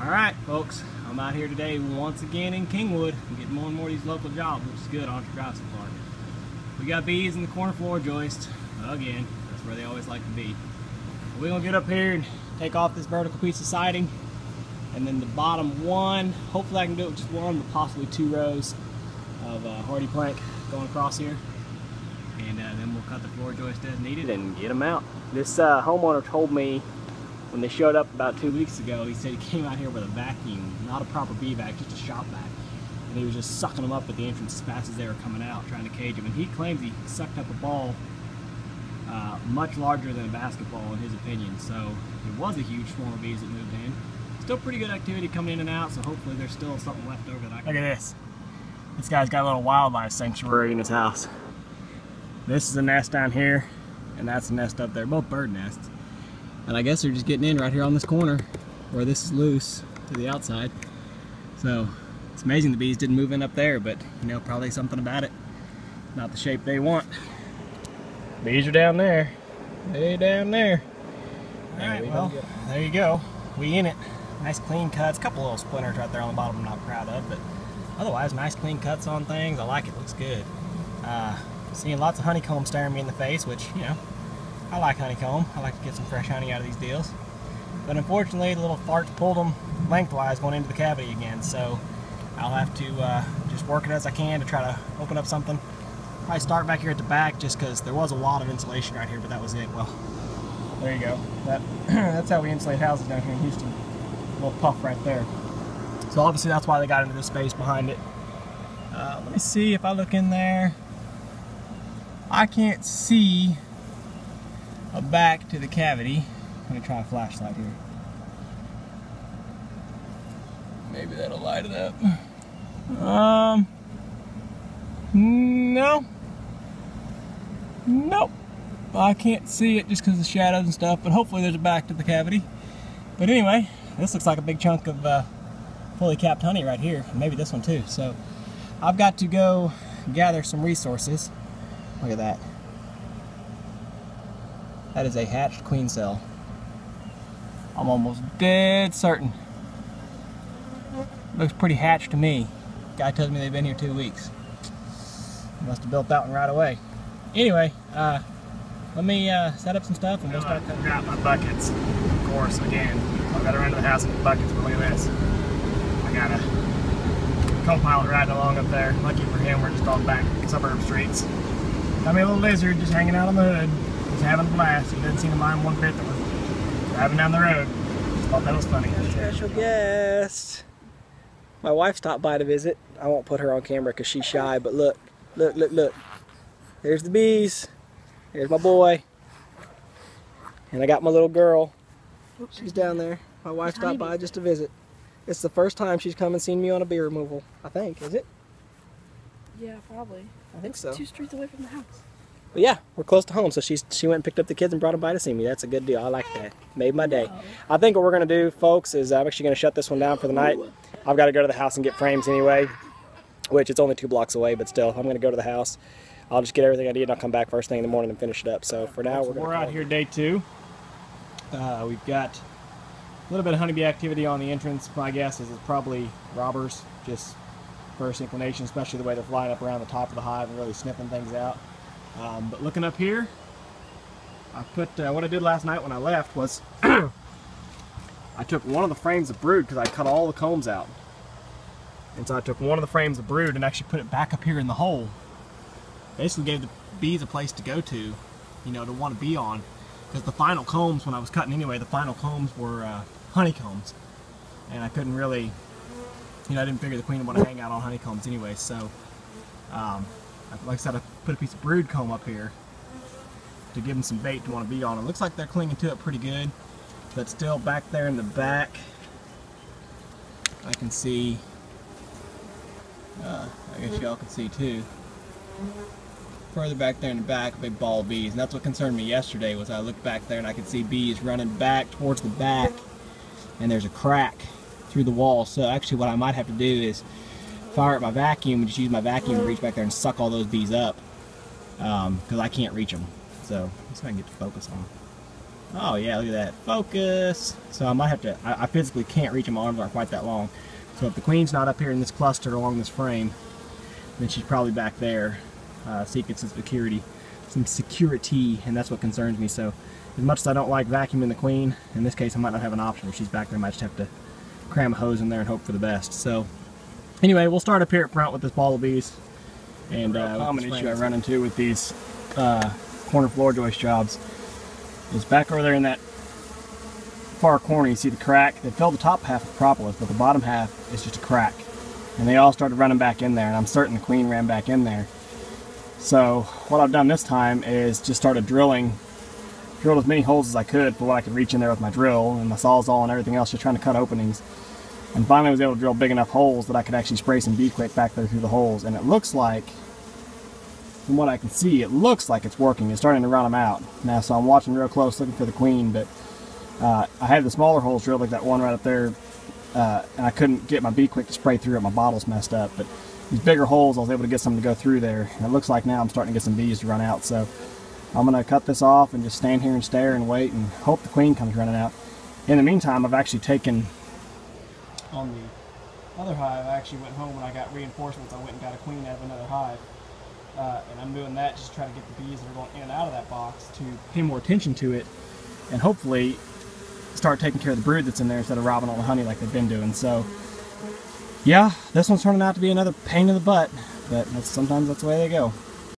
Alright folks, I'm out here today once again in Kingwood. I'm getting more and more of these local jobs, which is good. I don't have to drive so far. We got bees in the corner floor joist. Again, that's where they always like to be. We're going to get up here and take off this vertical piece of siding. And then the bottom one, hopefully I can do it with just one, but possibly 2 rows of hardy plank going across here. And then we'll cut the floor joist as needed and get them out. This homeowner told me when they showed up about 2 weeks ago, he said he came out here with a vacuum, not a proper bee vac, just a shop vac. And he was just sucking them up at the entrance as fast as they were coming out, trying to cage them. And he claims he sucked up a ball much larger than a basketball in his opinion. So it was a huge swarm of bees that moved in. Still pretty good activity coming in and out, so hopefully there's still something left over that I can... Look at this. This guy's got a little wildlife sanctuary in his house. This is a nest down here, and that's a nest up there, both bird nests. And I guess they're just getting in right here on this corner where this is loose to the outside. So it's amazing the bees didn't move in up there, but you know, probably something about it. Not the shape they want. Bees are down there. Way down there. Alright, well, there you go. We in it. Nice clean cuts. A couple little splinters right there on the bottom I'm not proud of, but otherwise nice clean cuts on things. I like it. Looks good. Seeing lots of honeycomb staring me in the face, which, you know, I like honeycomb. I like to get some fresh honey out of these deals. But unfortunately, the little farts pulled them lengthwise going into the cavity again, so I'll have to just work it as I can to try to open up something. Probably start back here at the back just because there was a lot of insulation right here, but that was it. Well, there you go. That's how we insulate houses down here in Houston. A little puff right there. So obviously that's why they got into this space behind it. Let me see if I look in there. I can't see a back to the cavity. I'm gonna try a flashlight here. Maybe that'll light it up. No. Nope. I can't see it just because of the shadows and stuff, but hopefully there's a back to the cavity. But anyway, this looks like a big chunk of fully capped honey right here. Maybe this one too. So I've got to go gather some resources. Look at that. That is a hatched queen cell. I'm almost dead certain. Looks pretty hatched to me. Guy tells me they've been here 2 weeks. Must have built that one right away. Anyway, let me set up some stuff and we'll start cutting out my buckets. Of course, again, I've got to run to the house and get buckets, but look at this. I got a co-pilot riding along up there. Lucky for him, we're just on back suburb streets. Got me a little lizard just hanging out on the hood. He's having a blast. He doesn't seem to mind one bit that we're driving down the road. Just thought that was funny. Special guest. My wife stopped by to visit. I won't put her on camera because she's shy, but look. Look, look, look. There's the bees. There's my boy. And I got my little girl. She's down there. My wife stopped by just to visit. It's the first time she's come and seen me on a bee removal, I think. Is it? Yeah, probably. I think so. 2 streets away from the house. But yeah, we're close to home, so she went and picked up the kids and brought them by to see me. That's a good deal. I like that. Made my day. I think what we're going to do, folks, is I'm actually going to shut this one down for the night. I've got to go to the house and get frames anyway, which it's only 2 blocks away, but still, I'm going to go to the house. I'll just get everything I need and I'll come back first thing in the morning and finish it up. So for now, we're out here day 2. We've got a little bit of honeybee activity on the entrance. My guess is it's probably robbers, just first inclination, especially the way they're flying up around the top of the hive and really sniffing things out. But looking up here, I put what I did last night when I left was I took one of the frames of brood because I cut all the combs out. And so I took one of the frames of brood and actually put it back up here in the hole. Basically gave the bees a place to go to, you know, to want to be on. Because the final combs, when I was cutting anyway, the final combs were honeycombs. And I couldn't really, you know, I didn't figure the queen would want to hang out on honeycombs anyway. So, like I said, I put a piece of brood comb up here to give them some bait to want to be on. It looks like they're clinging to it pretty good. But still back there in the back, I can see, I guess y'all can see too, further back there in the back, a big ball of bees. And that's what concerned me yesterday, was I looked back there and I could see bees running back towards the back, and there's a crack through the wall. So actually what I might have to do is fire up my vacuum and just use my vacuum to reach back there and suck all those bees up, because I can't reach them. So let's see if I can get the focus on. Oh yeah, look at that. Focus. So I might have to, I physically can't reach them, my arms aren't quite that long. So if the queen's not up here in this cluster along this frame, then she's probably back there, seeking some security, and that's what concerns me. So as much as I don't like vacuuming the queen, in this case I might not have an option. If she's back there, I might just have to cram a hose in there and hope for the best. So anyway, we'll start up here at front with this ball of bees. And common issue I run into with these corner floor joist jobs is back over there in that far corner, you see the crack. They filled the top half with propolis, but the bottom half is just a crack. And they all started running back in there, and I'm certain the queen ran back in there. So what I've done this time is just started drilled as many holes as I could for what I could reach in there with my drill and my Sawzall and everything else, just trying to cut openings. And finally I was able to drill big enough holes that I could actually spray some Bee Quick back there through the holes. And it looks like, from what I can see, it looks like it's working. It's starting to run them out. Now, so I'm watching real close looking for the queen, but I had the smaller holes drilled like that one right up there, and I couldn't get my Bee Quick to spray through it. My bottle's messed up, but these bigger holes I was able to get some to go through there. And it looks like now I'm starting to get some bees to run out. So I'm going to cut this off and just stand here and stare and wait and hope the queen comes running out. In the meantime, I've actually taken, on the other hive, I actually went home and I got reinforcements. I went and got a queen out of another hive. And I'm doing that just to try to get the bees that are going in and out of that box to pay more attention to it and hopefully start taking care of the brood that's in there instead of robbing all the honey like they've been doing. So yeah, this one's turning out to be another pain in the butt, but sometimes that's the way they go.